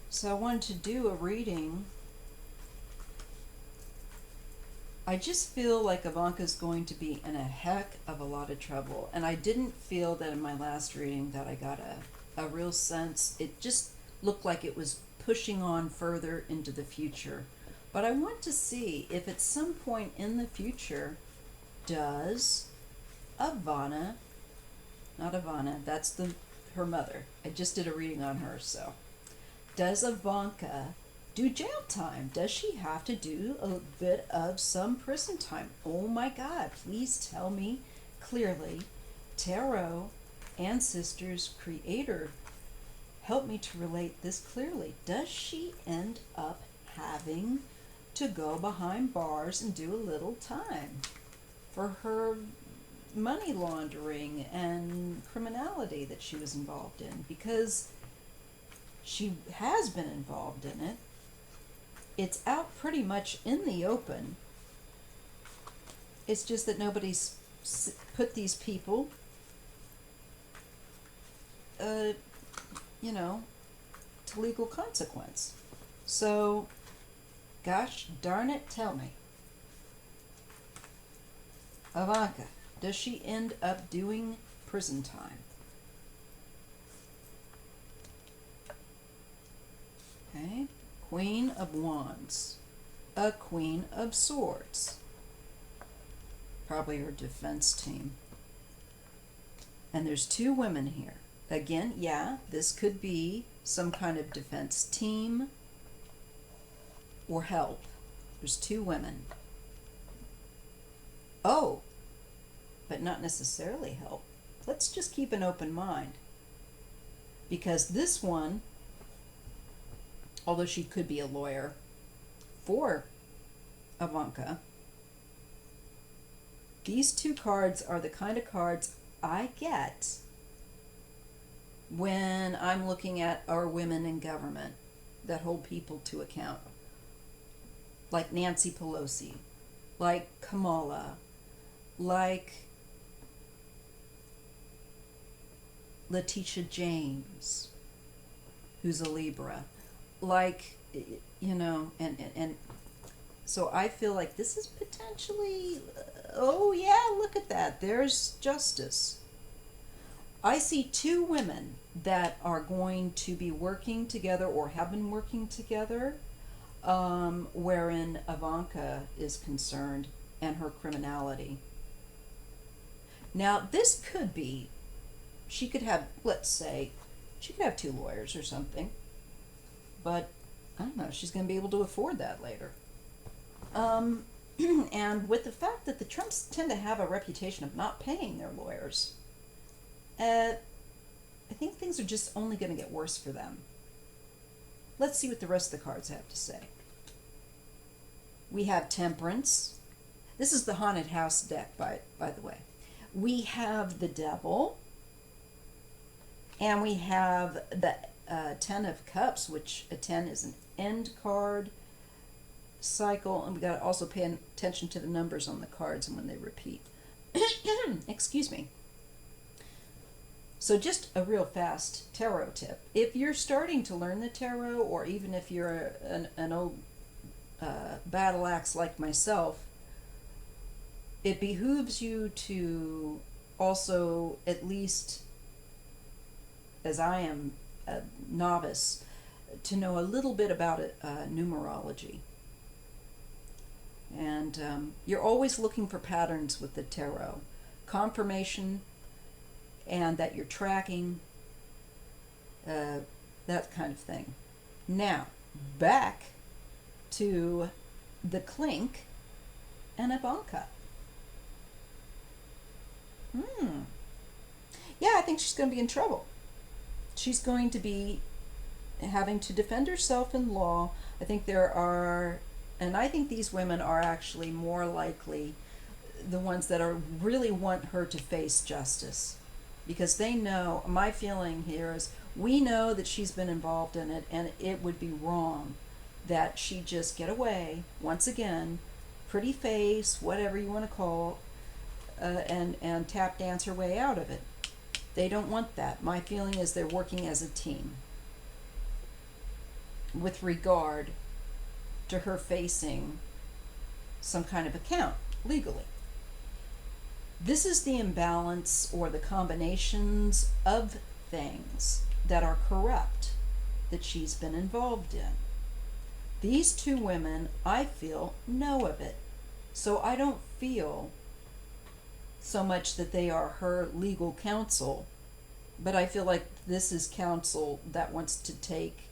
So I wanted to do a reading. I just feel like Ivanka's going to be in a heck of a lot of trouble. And I didn't feel that in my last reading that I got a real sense. It just looked like it was pushing on further into the future. But I want to see if at some point in the future, does Ivana, not Ivana, that's her mother. I just did a reading on her, so. Does Ivanka do jail time? Does she have to do a bit of some prison time? Oh my God, please tell me clearly. Tarot, Ancestors, Creator, help me to relate this clearly. Does she end up having to go behind bars and do a little time for her money laundering and criminality that she was involved in? Because she has been involved in it. It's out pretty much in the open. It's just that nobody's put these people, uh, you know, to legal consequence. So, gosh darn it, tell me. Ivanka, does she end up doing prison time? Okay. Queen of Wands. A Queen of Swords. Probably her defense team. And there's two women here. Again, yeah, this could be some kind of defense team or help. There's two women. Oh, but not necessarily help. Let's just keep an open mind. Because this one, although she could be a lawyer for Ivanka, these two cards are the kind of cards I get when I'm looking at our women in government that hold people to account. Like Nancy Pelosi, like Kamala, like Letitia James, who's a Libra, like, and so I feel like this is potentially, oh yeah, look at that, there's justice. I see two women that are going to be working together or have been working together, wherein Ivanka is concerned and her criminality. Now, this could be, she could have, let's say, she could have two lawyers or something, but I don't know, she's going to be able to afford that later. Um, and with the fact that the Trumps tend to have a reputation of not paying their lawyers, I think things are just only going to get worse for them. Let's see what the rest of the cards have to say. We have Temperance. This is the Haunted House deck, by the way. We have the Devil. And we have the Ten of Cups, which a 10 is an end card cycle. And we got to also pay attention to the numbers on the cards and when they repeat. Excuse me. So just a real fast tarot tip. If you're starting to learn the tarot, or even if you're an old battle axe like myself, it behooves you to also, at least as I am a novice, to know a little bit about numerology. And you're always looking for patterns with the tarot. Confirmation, and that you're tracking, that kind of thing. Now, back to the Clink and Ivanka. Yeah, I think she's going to be in trouble. She's going to be having to defend herself in law. I think there are, and I think these women are actually more likely the ones that are really want her to face justice, because they know, my feeling here is, we know that she's been involved in it, and it would be wrong that she just get away once again, pretty face, whatever you want to call, and tap dance her way out of it. They don't want that. My feeling is they're working as a team. with regard to her facing some kind of account legally. This is the imbalance or the combinations of things that are corrupt that she's been involved in. These two women, I feel, know of it. So I don't feel so much that they are her legal counsel, but I feel like this is counsel that wants to take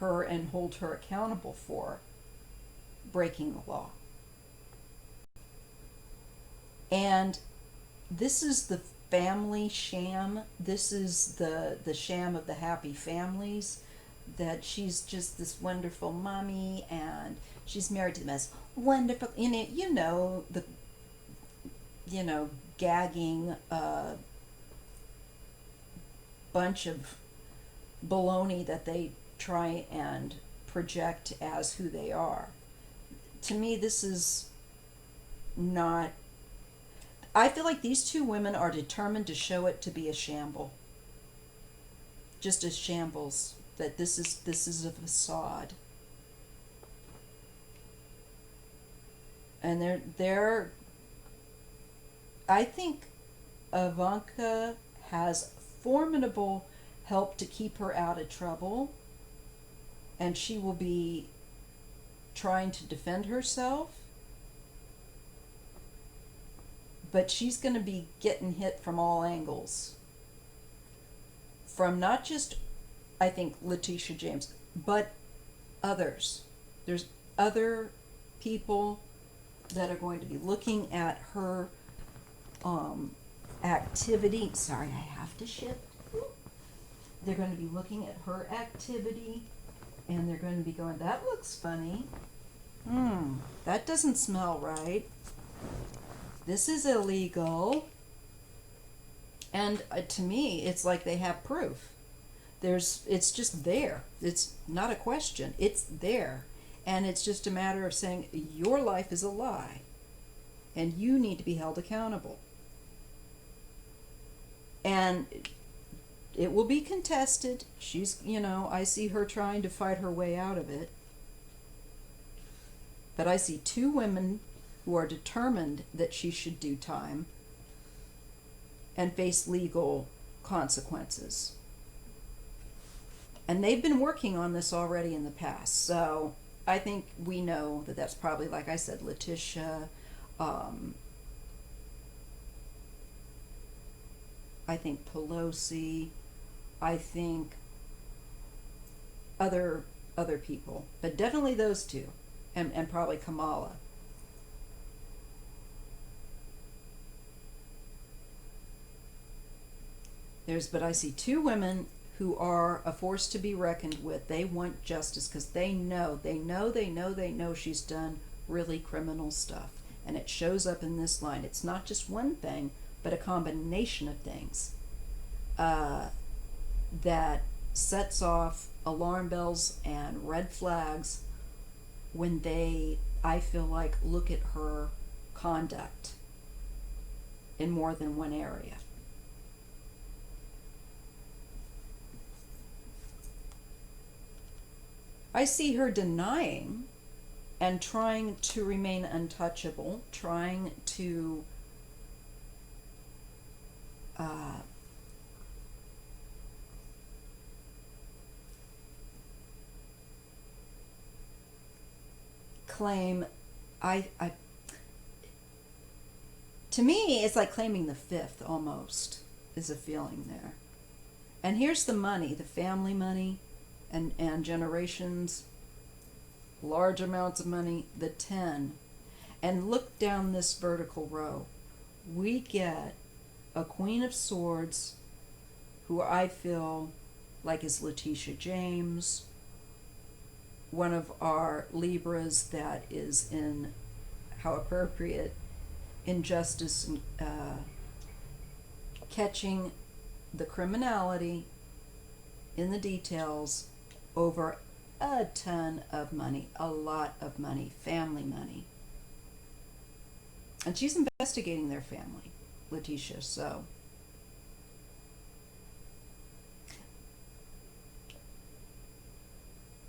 her and hold her accountable for breaking the law. And this is the family sham. This is the sham of the happy families, that she's just this wonderful mommy and she's married to the most wonderful, the gagging bunch of baloney that they try and project as who they are. To me, this is not. I feel like these two women are determined to show it to be a shamble. Just a shambles. That this is a facade. And they're I think Ivanka has formidable help to keep her out of trouble, and she will be trying to defend herself, but she's going to be getting hit from all angles. From not just, I think, Letitia James, but others. There's other people that are going to be looking at her activity. Sorry, I have to shift. They're going to be looking at her activity, and they're going to be going, that looks funny. That doesn't smell right. This is illegal. And to me, it's like they have proof. It's just there. It's not a question. It's there. And it's just a matter of saying, your life is a lie, and you need to be held accountable. And it will be contested. She's, I see her trying to fight her way out of it. But I see two women who are determined that she should do time and face legal consequences. And they've been working on this already in the past. So I think we know that that's probably, like I said, Letitia. I think Pelosi. I think other people. But definitely those two. And probably Kamala. But I see two women who are a force to be reckoned with. They want justice because they know she's done really criminal stuff. And it shows up in this line. It's not just one thing, but a combination of things that sets off alarm bells and red flags when they, I feel like, look at her conduct in more than one area. I see her denying and trying to remain untouchable, trying to claim, to me, it's like claiming the fifth almost, is a feeling there. And here's the money, the family money, and generations, large amounts of money, the 10. And look down this vertical row. We get a Queen of Swords, who I feel like is Letitia James, one of our Libras that is in, how appropriate, injustice, catching the criminality in the details over a ton of money, a lot of money, family money. And she's investigating their family, Letitia, so.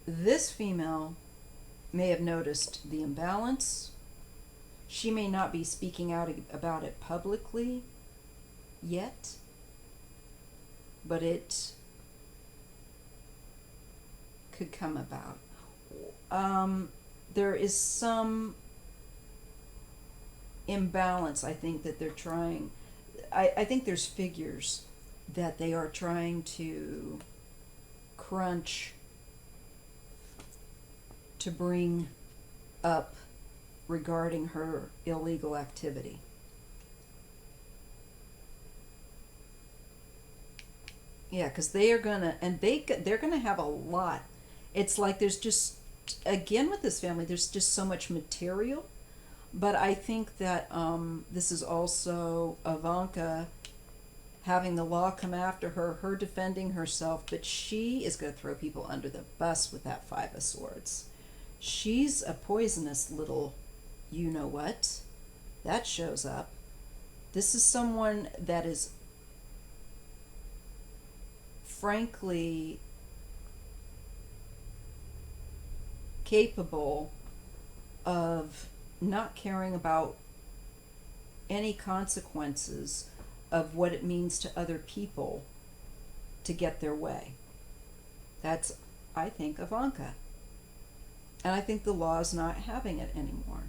this female may have noticed the imbalance. She may not be speaking out about it publicly yet, but it could come about. There is some imbalance, I think, that they're trying. I think there's figures that they are trying to crunch to bring up regarding her illegal activity. Yeah, because they are gonna, and they're gonna have a lot. It's like there's just, again with this family, there's just so much material. But I think that this is also Ivanka having the law come after her, her defending herself, but she is going to throw people under the bus with that Five of Swords. She's a poisonous little you know what that shows up. This is someone that is frankly capable of not caring about any consequences of what it means to other people to get their way. That's, I think, Ivanka. And I think the law is not having it anymore.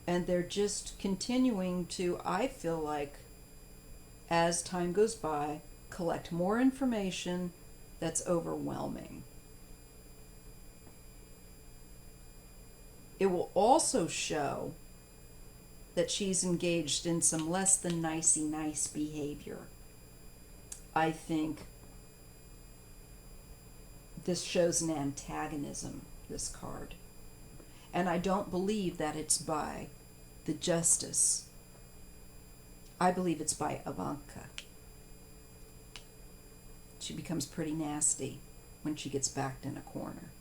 And they're just continuing to, I feel like, as time goes by, collect more information that's overwhelming. It will also show that she's engaged in some less than nicey nice behavior. I think this shows an antagonism, this card. And I don't believe that it's by the justice. I believe it's by Ivanka. She becomes pretty nasty when she gets backed in a corner.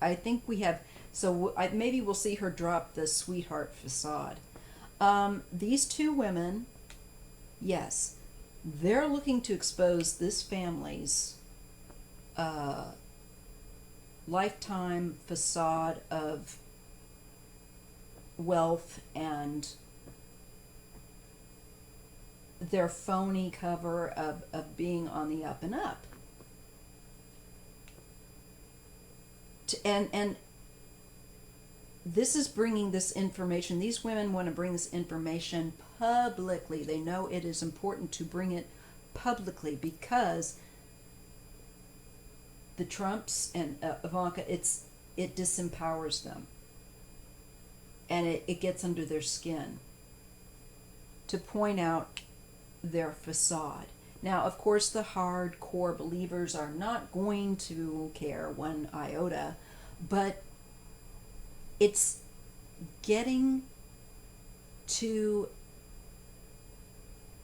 I think we have, so maybe we'll see her drop the sweetheart facade. These two women, yes, they're looking to expose this family's lifetime facade of wealth and their phony cover of being on the up and up. And this is bringing this information. These women want to bring this information publicly. They know it is important to bring it publicly because the Trumps and Ivanka, it disempowers them. And it gets under their skin to point out their facade. Now, of course, the hardcore believers are not going to care one iota, but it's getting to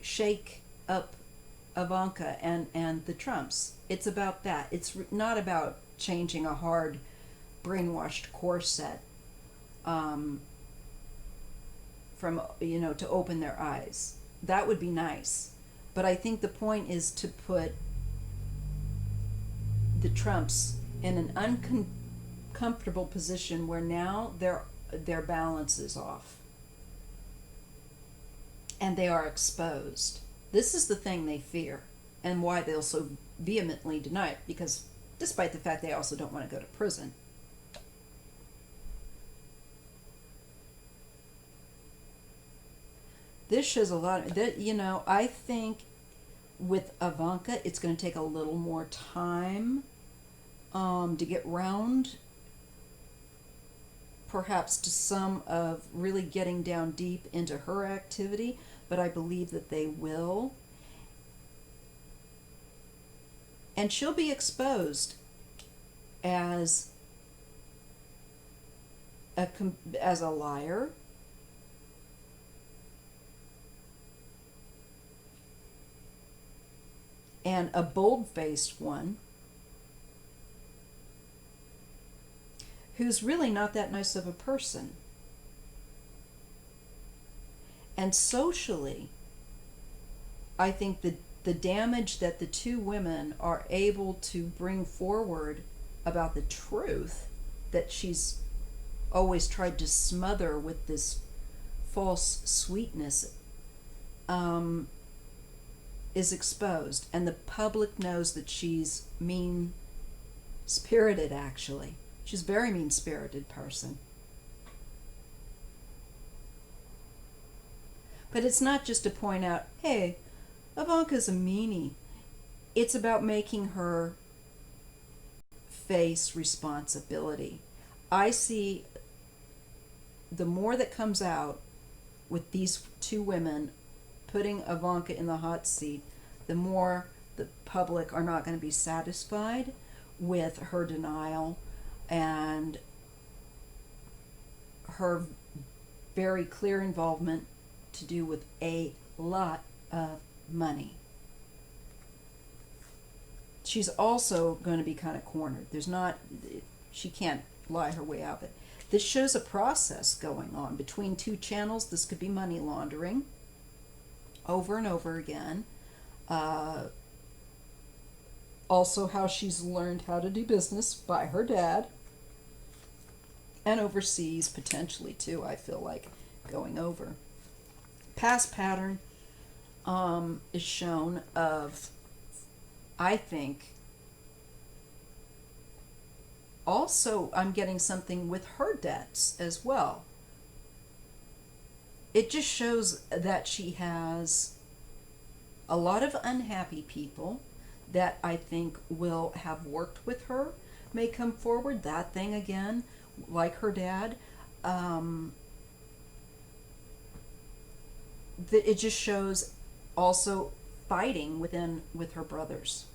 shake up Ivanka and the Trumps. It's about that. It's not about changing a hard, brainwashed corset from, to open their eyes. That would be nice. But I think the point is to put the Trumps in an uncomfortable position where now their balance is off. And they are exposed. This is the thing they fear, and why they'll so vehemently deny it, because despite the fact they also don't want to go to prison. This shows a lot of that, I think with Ivanka, it's going to take a little more time to get round, perhaps to some of really getting down deep into her activity, but I believe that they will. And she'll be exposed as a liar, and a bold-faced one who's really not that nice of a person. And socially, I think the damage that the two women are able to bring forward about the truth that she's always tried to smother with this false sweetness, um, is exposed, and the public knows that she's mean spirited. Actually, she's a very mean spirited person. But it's not just to point out, hey, Ivanka's a meanie. It's about making her face responsibility. I see the more that comes out with these two women putting Ivanka in the hot seat, the more the public are not going to be satisfied with her denial and her very clear involvement to do with a lot of money. She's also going to be kind of cornered. She can't lie her way out of it. This shows a process going on between two channels. This could be money laundering over and over again. Also, how she's learned how to do business by her dad, and overseas potentially too, I feel like, going over. Past pattern is shown of, I think, also I'm getting something with her debts as well. It just shows that she has a lot of unhappy people that I think will have worked with her, may come forward. That thing again, like her dad. It just shows also fighting with her brothers.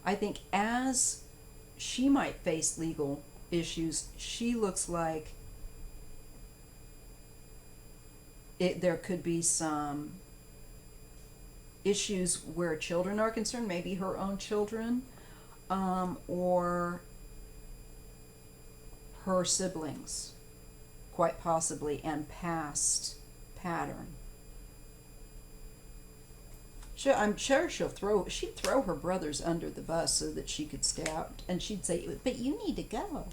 I think as she might face legal issues, she looks like there could be some issues where children are concerned, maybe her own children, or her siblings, quite possibly, and past pattern. I'm sure she'd throw her brothers under the bus so that she could stay out, and she'd say, "But you need to go.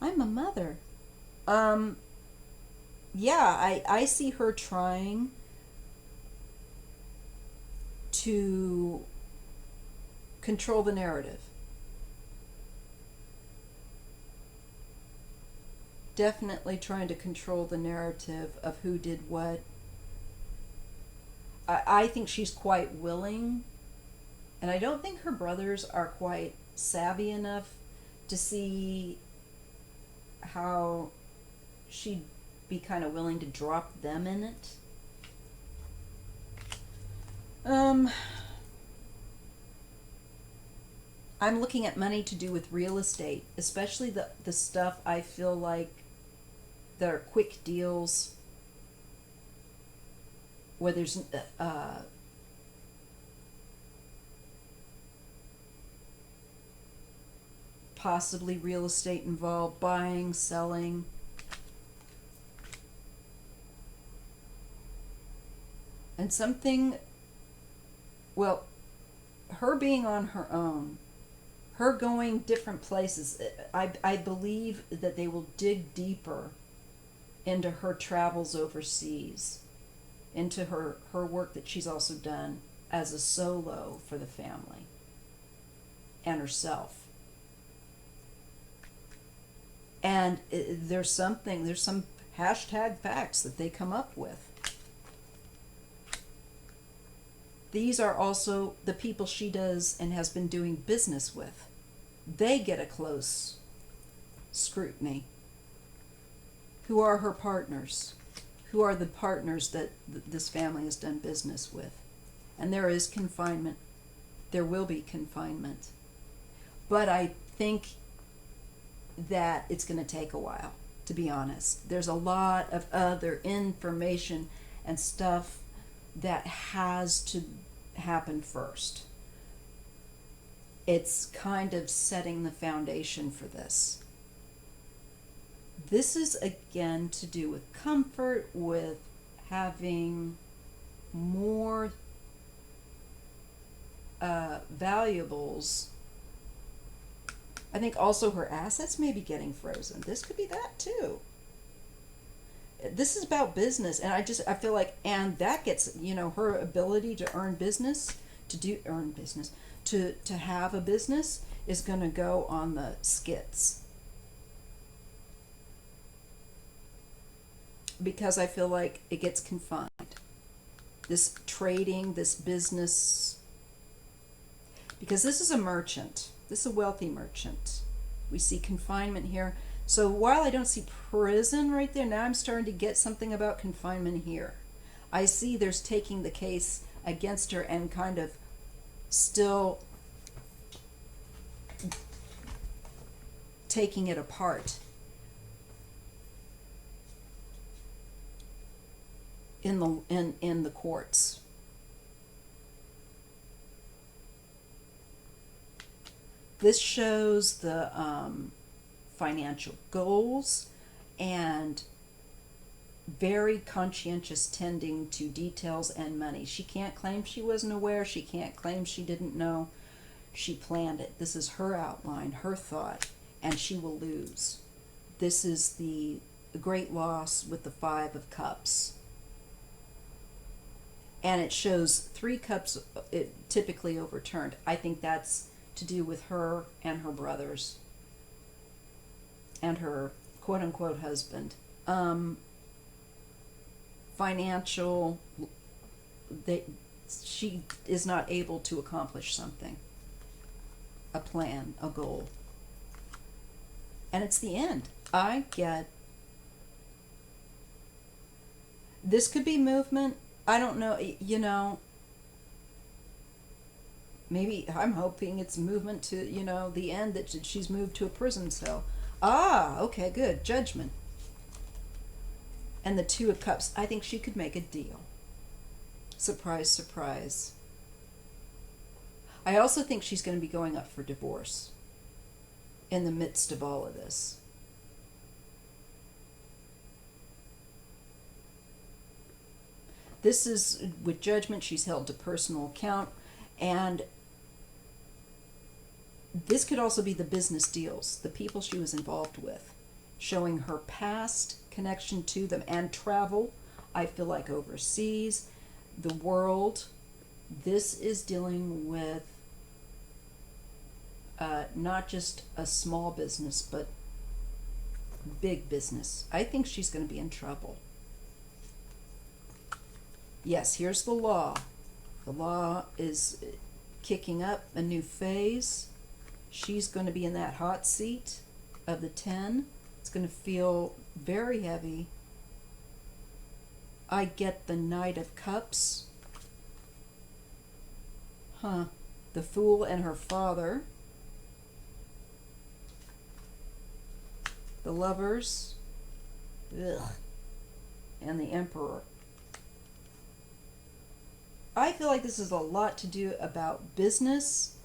I'm a mother." Yeah, I see her trying to control the narrative. Definitely trying to control the narrative of who did what. I think she's quite willing, and I don't think her brothers are quite savvy enough to see how she'd be kind of willing to drop them in it. I'm looking at money to do with real estate, especially the stuff I feel like that are quick deals where there's possibly real estate involved, buying, selling. And something, well, her being on her own, her going different places, I believe that they will dig deeper into her travels overseas, into her work that she's also done as a solo for the family and herself. And there's some hashtag facts that they come up with. These are also the people she does and has been doing business with. They get a close scrutiny. Who are her partners? Who are the partners that this family has done business with? And there is confinement. There will be confinement. But I think that it's going to take a while, to be honest. There's a lot of other information and stuff that has to happen first. It's kind of setting the foundation for this. This is again to do with comfort, with having more valuables. I think also her assets may be getting frozen. This could be that too. This is about business, and I feel like, and that gets, her ability to earn business, to have a business is going to go on the skits, because I feel like it gets confined. This trading, this business, because this is a merchant. This is a wealthy merchant. We see confinement here. So while I don't see prison right there, now I'm starting to get something about confinement here. I see there's taking the case against her and kind of still taking it apart in the courts. This shows the financial goals and very conscientious tending to details and money. She can't claim she wasn't aware. She can't claim she didn't know. She planned it. This is her outline, her thought, and she will lose. This is the great loss with the Five of Cups. And it shows 3 cups typically overturned. I think that's to do with her and her brothers and her quote unquote husband. Financial, she is not able to accomplish something, a plan, a goal. And it's the end. I get, this could be movement. I don't know, maybe I'm hoping it's movement to, the end, that she's moved to a prison cell. Ah, okay, good. Judgment. And the Two of Cups. I think she could make a deal. Surprise, surprise. I also think she's going to be going up for divorce in the midst of all of this. This is with Judgment. She's held to personal account, and this could also be the business deals, the people she was involved with, showing her past connection to them, and travel. I feel like overseas, the world. This is dealing with not just a small business, but big business. I think she's going to be in trouble. Yes, here's the law. The law is kicking up a new phase. She's going to be in that hot seat of the 10. It's going to feel very heavy. I get the Knight of Cups. The Fool and her father. The Lovers. Ugh. And the Emperor. I feel like this is a lot to do about business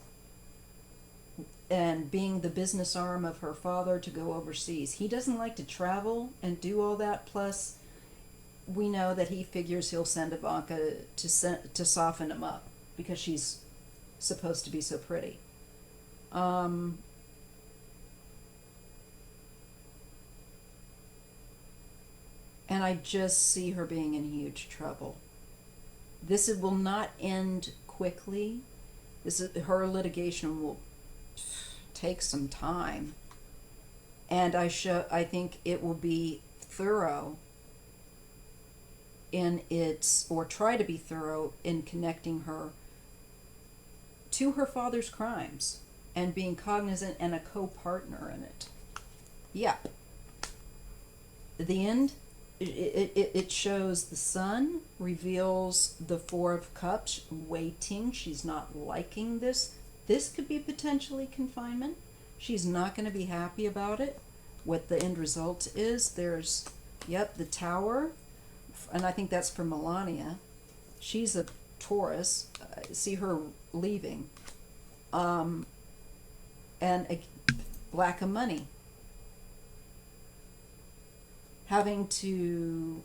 and being the business arm of her father to go overseas. He doesn't like to travel and do all that. Plus, we know that he figures he'll send Ivanka to soften him up because she's supposed to be so pretty. And I just see her being in huge trouble. This will not end quickly. Her litigation will take some time, and I think it will be thorough in its, or try to be thorough in connecting her to her father's crimes and being cognizant and a co-partner in it. Yep. At the end, it shows the Sun reveals the Four of Cups, waiting. She's not liking this. This could be potentially confinement. She's not going to be happy about it. What the end result is, there's, the Tower, and I think that's for Melania. She's a Taurus. See her leaving. And a Black of Money. having to,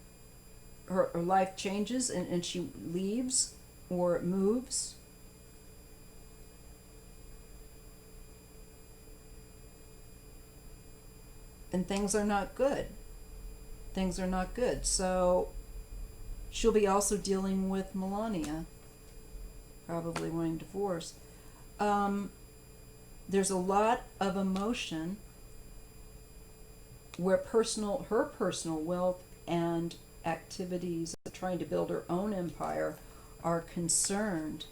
her life changes and she leaves or moves. And things are not good. Things are not good. So she'll be also dealing with Melania, probably wanting divorce. Um, there's a lot of emotion where her personal wealth and activities of trying to build her own empire are concerned.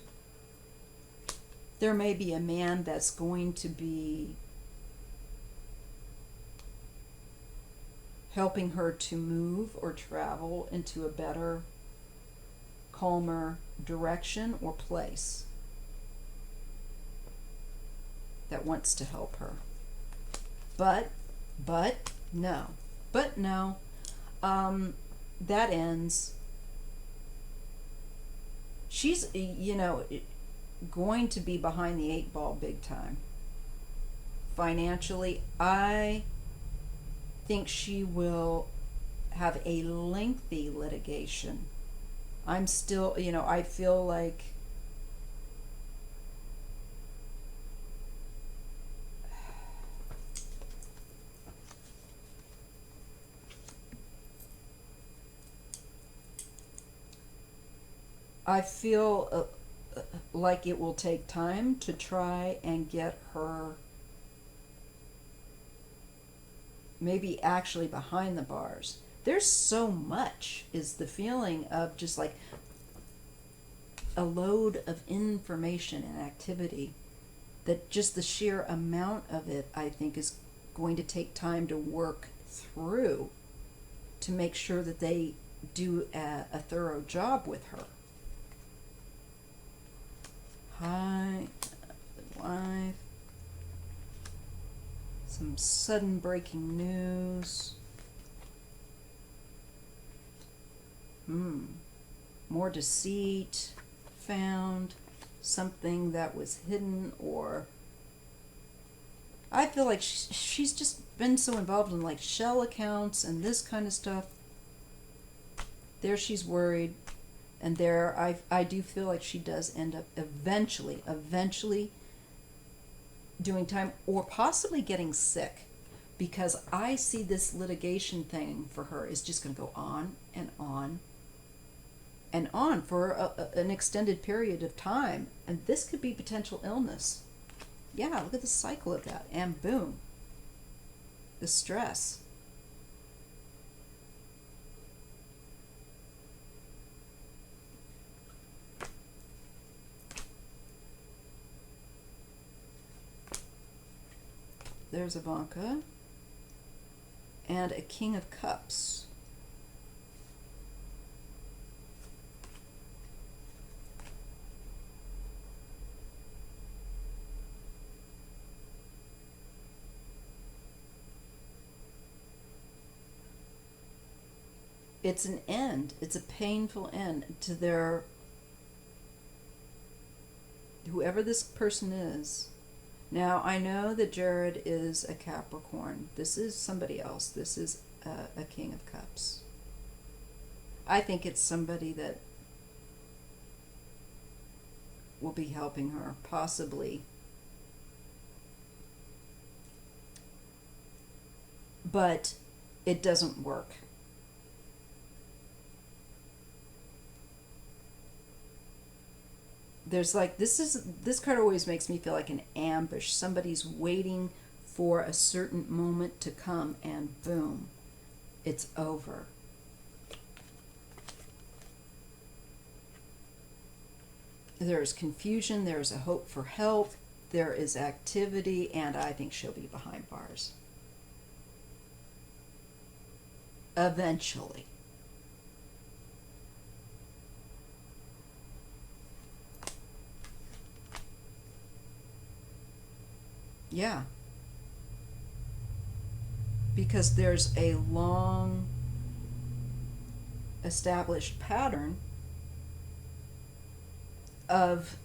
There may be a man that's going to be helping her to move or travel into a better, calmer direction or place that wants to help her. But, no. But no. That ends. She's, going to be behind the eight ball big time. Financially, I think she will have a lengthy litigation. I'm still, I feel like I feel like it will take time to try and get her maybe actually behind the bars. There's so much, is the feeling of just like a load of information and activity that just the sheer amount of it, I think, is going to take time to work through to make sure that they do a thorough job with her. Hi, wife. Some sudden breaking news. More deceit found. Something that was hidden, or I feel like she's just been so involved in like shell accounts and this kind of stuff. There she's worried, and there I do feel like she does end up eventually doing time or possibly getting sick, because I see this litigation thing for her is just going to go on and on and on for an extended period of time, and this could be potential illness. Yeah, look at the cycle of that, and boom, the stress. There's Ivanka and a King of Cups. It's an end. It's a painful end to their, whoever this person is. Now, I know that Jared is a Capricorn. This is somebody else. This is a King of Cups. I think it's somebody that will be helping her, possibly. But it doesn't work. There's like, this card always makes me feel like an ambush. Somebody's waiting for a certain moment to come, and boom, it's over. There's confusion, there's a hope for help, there is activity, and I think she'll be behind bars. Eventually. Yeah. Because there's a long established pattern of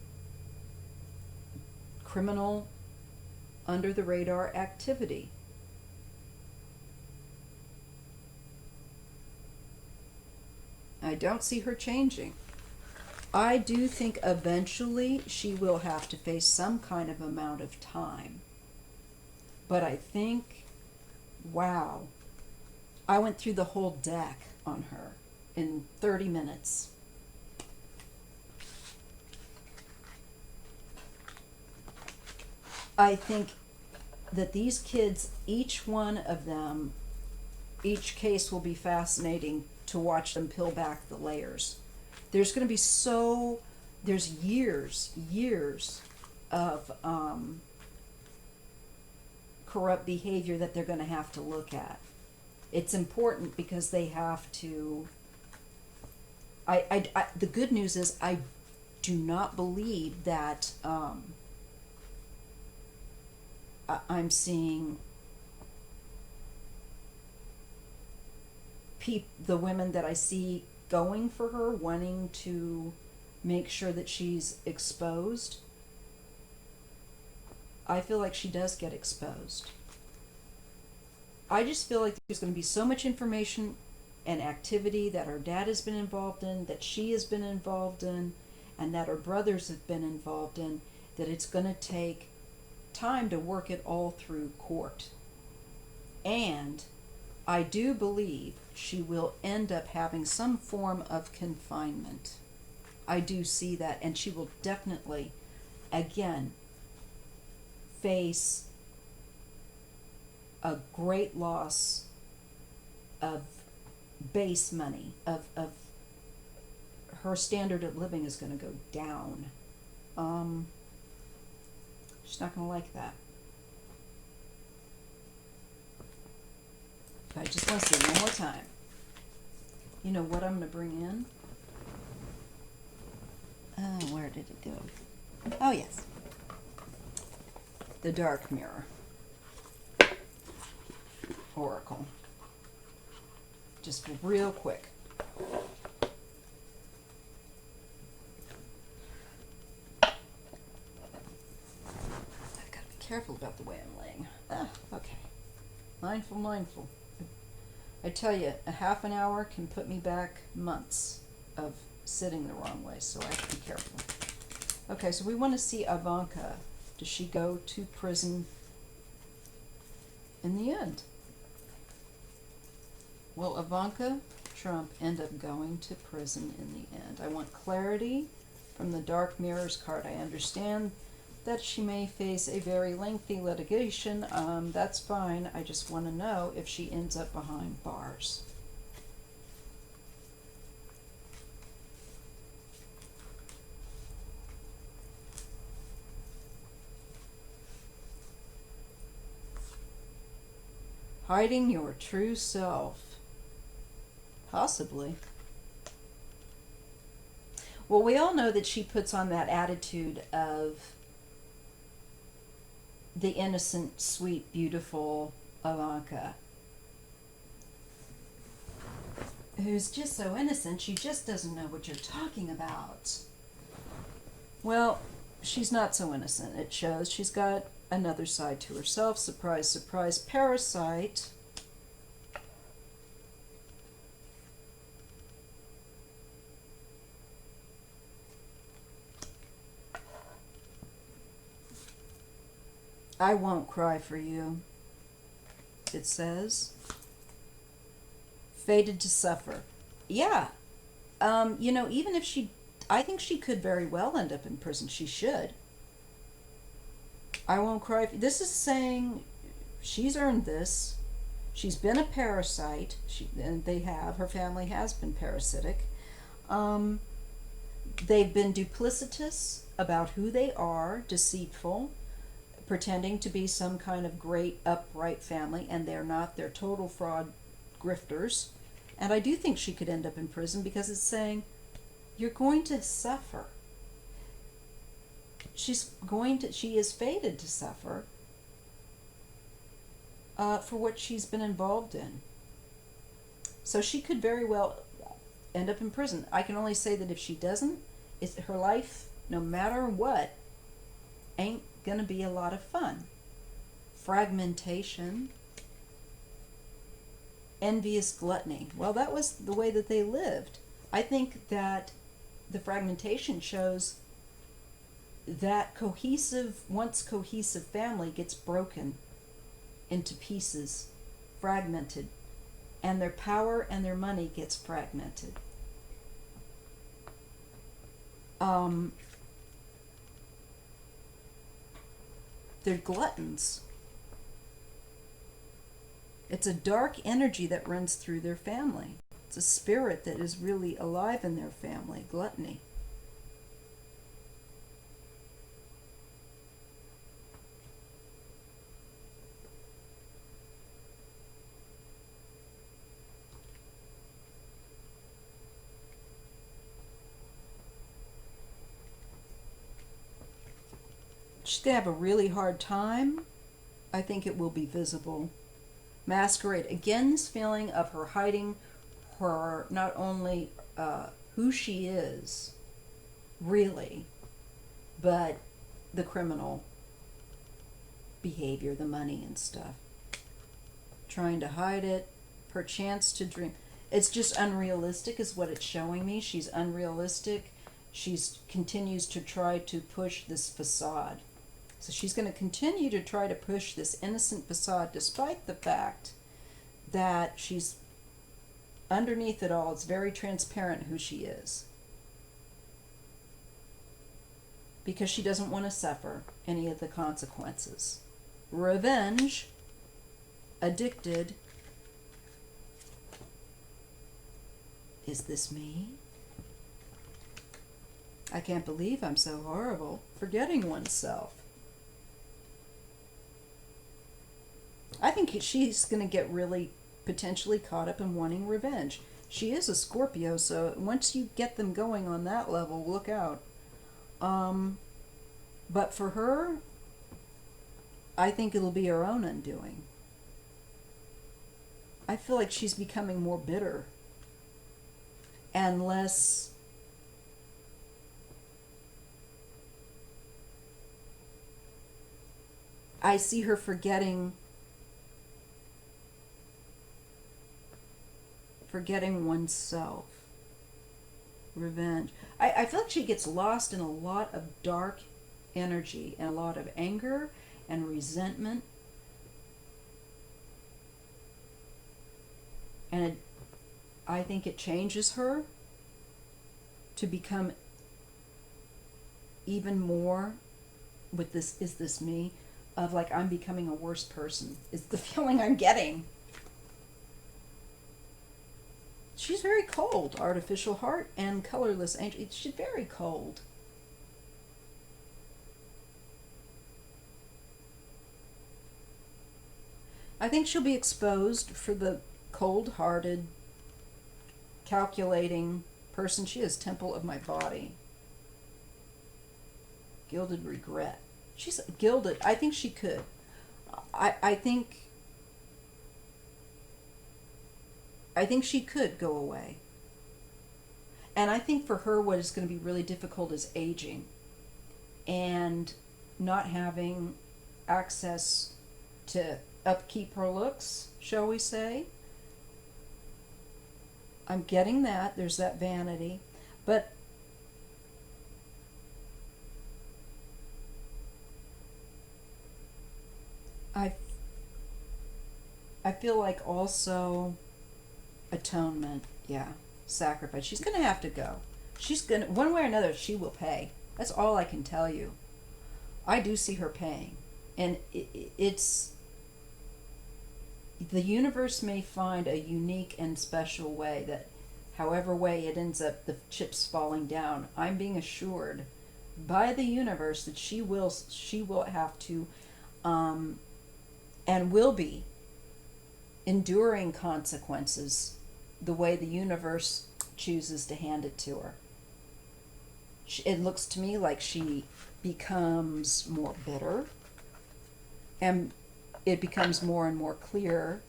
criminal under the radar activity. I don't see her changing. I do think eventually she will have to face some kind of amount of time. But I think, wow, I went through the whole deck on her in 30 minutes. I think that these kids, each one of them, each case will be fascinating to watch them peel back the layers. There's going to be there's years of corrupt behavior that they're going to have to look at. It's important because they have to. The good news is I do not believe that I'm seeing the women that I see going for her, wanting to make sure that she's exposed. I feel like she does get exposed. I just feel like there's going to be so much information and activity that her dad has been involved in, that she has been involved in, and that her brothers have been involved in, that it's going to take time to work it all through court. And I do believe she will end up having some form of confinement. I do see that, and she will definitely, again, face a great loss of base money, of her standard of living is going to go down. She's not going to like that. But I just want to say one more time. You know what I'm going to bring in? Oh, where did it go? Oh, yes. The Dark Mirror Oracle. Just real quick. I've got to be careful about the way I'm laying. Okay. Mindful. I tell you, a half an hour can put me back months of sitting the wrong way, so I have to be careful. Okay, so we want to see Ivanka. Does she go to prison in the end? Will Ivanka Trump end up going to prison in the end? I want clarity from the Dark Mirrors card. I understand that she may face a very lengthy litigation. That's fine. I just want to know if she ends up behind bars. Hiding your true self. Possibly. Well, we all know that she puts on that attitude of the innocent, sweet, beautiful Ivanka, who's just so innocent, she just doesn't know what you're talking about. Well, she's not so innocent. It shows she's got another side to herself. Surprise, surprise, parasite. I won't cry for you, it says. Fated to suffer. Yeah. Even if I think she could very well end up in prison. She should. I won't cry. This is saying she's earned this. She's been a parasite. Her family has been parasitic. They've been duplicitous about who they are, deceitful, pretending to be some kind of great upright family, and they're not. They're total fraud grifters. And I do think she could end up in prison because it's saying you're going to suffer. She is fated to suffer for what she's been involved in. So she could very well end up in prison. I can only say that if she doesn't, her life, no matter what, ain't going to be a lot of fun. Fragmentation. Envious gluttony. Well, that was the way that they lived. I think that the fragmentation shows that once cohesive family gets broken into pieces, fragmented, and their power and their money gets fragmented. Um, they're gluttons. It's a dark energy that runs through their family. It's a spirit that is really alive in their family, gluttony. She's going to have a really hard time. I think it will be visible. Masquerade. Again, this feeling of her hiding her, not only who she is, really, but the criminal behavior, the money and stuff. Trying to hide it, perchance to dream. It's just unrealistic is what it's showing me. She's unrealistic. She's continues to try to push this facade. So she's going to continue to try to push this innocent facade despite the fact that she's underneath it all. It's very transparent who she is. Because she doesn't want to suffer any of the consequences. Revenge, addicted. Is this me? I can't believe I'm so horrible. Forgetting oneself. I think she's going to get really potentially caught up in wanting revenge. She is a Scorpio, so once you get them going on that level, look out. But for her, I think it'll be her own undoing. I feel like she's becoming more bitter and less I see her forgetting oneself. Revenge. I feel like she gets lost in a lot of dark energy and a lot of anger and resentment. And I think it changes her to become even more with this, is this me? Of like, I'm becoming a worse person, is the feeling I'm getting. She's very cold, artificial heart and colorless angel. She's very cold. I think she'll be exposed for the cold-hearted, calculating person she is. Temple of my body. Gilded regret. She's gilded. I think she could. I think she could go away. And I think for her what is going to be really difficult is aging and not having access to upkeep her looks, shall we say. I'm getting that. There's that vanity. But I feel like also atonement, yeah, sacrifice. She's going to have to go. She's going to, one way or another, she will pay. That's all I can tell you. I do see her paying. And it's, the universe may find a unique and special way that, however way it ends up, the chips falling down, I'm being assured by the universe that she will have to, and will be enduring consequences the way the universe chooses to hand it to her. It looks to me like she becomes more bitter, and it becomes more and more clear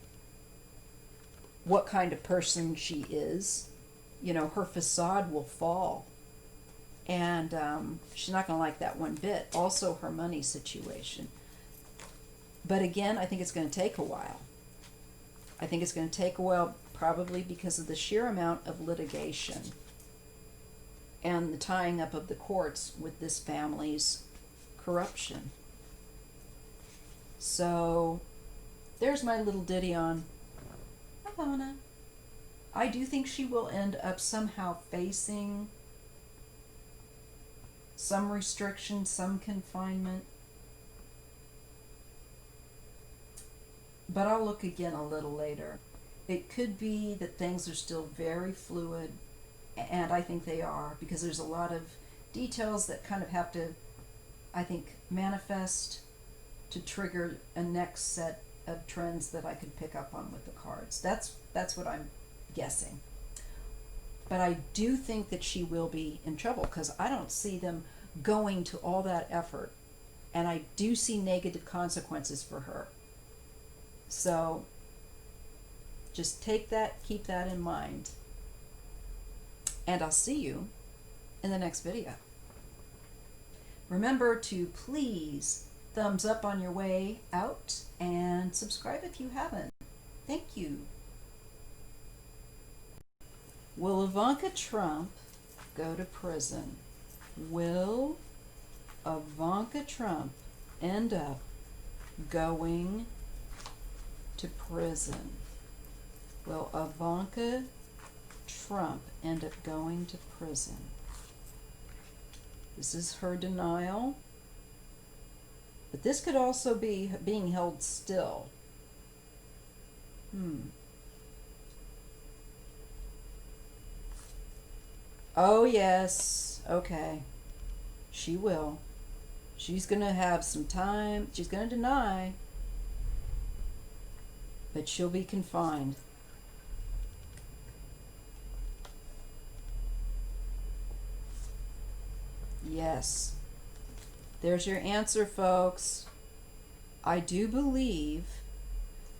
what kind of person she is. You know, her facade will fall, and she's not going to like that one bit. Also, her money situation. But again, I think it's going to take a while. I think it's going to take a while, probably because of the sheer amount of litigation and the tying up of the courts with this family's corruption. So there's my little ditty on Ivana. I do think she will end up somehow facing some restriction, some confinement. But I'll look again a little later. It could be that things are still very fluid, and I think they are, because there's a lot of details that kind of have to, I think, manifest to trigger a next set of trends that I could pick up on with the cards. That's what I'm guessing. But I do think that she will be in trouble, because I don't see them going to all that effort, and I do see negative consequences for her. So just take that, keep that in mind, and I'll see you in the next video. Remember to please thumbs up on your way out and subscribe if you haven't. Thank you. Will Ivanka Trump go to prison? Will Ivanka Trump end up going to prison? Will Ivanka Trump end up going to prison? This is her denial. But this could also be being held still. Oh, yes. Okay. She will. She's going to have some time. She's going to deny. But she'll be confined. Yes. There's your answer, folks. I do believe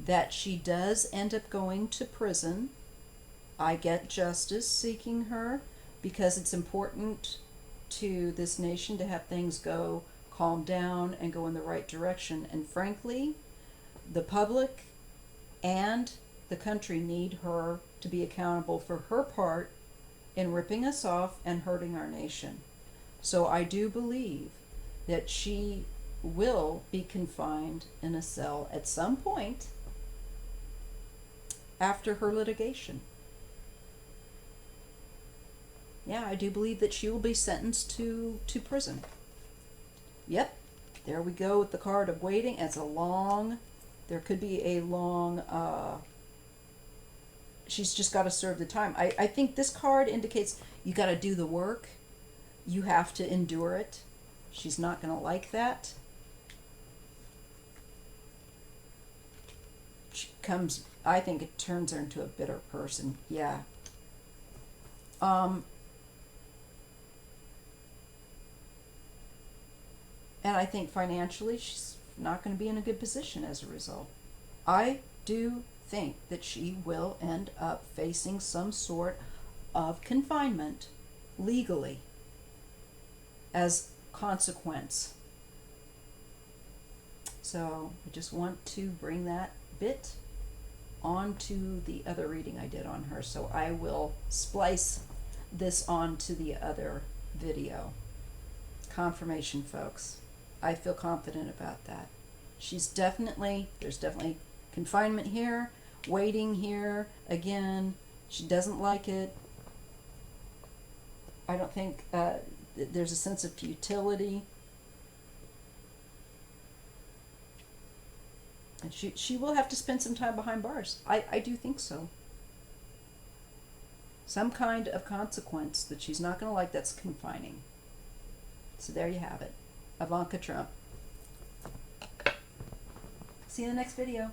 that she does end up going to prison. I get justice seeking her, because it's important to this nation to have things go calm down and go in the right direction. And frankly, the public and the country need her to be accountable for her part in ripping us off and hurting our nation. So I do believe that she will be confined in a cell at some point after her litigation. Yeah, I do believe that she will be sentenced to prison. Yep, there we go with the card of waiting. It's a long, there could be a long, she's just got to serve the time. I think this card indicates you got to do the work. You have to endure it. She's not going to like that. She comes, I think it turns her into a bitter person. Yeah. And I think financially she's not going to be in a good position as a result. I do think that she will end up facing some sort of confinement legally as consequence. So I just want to bring that bit onto the other reading I did on her. So I will splice this onto the other video. Confirmation, folks. I feel confident about that. There's definitely confinement here, waiting here. Again, she doesn't like it. I don't think there's a sense of futility. And she will have to spend some time behind bars. I do think so. Some kind of consequence that she's not going to like, that's confining. So there you have it. Ivanka Trump. See you in the next video.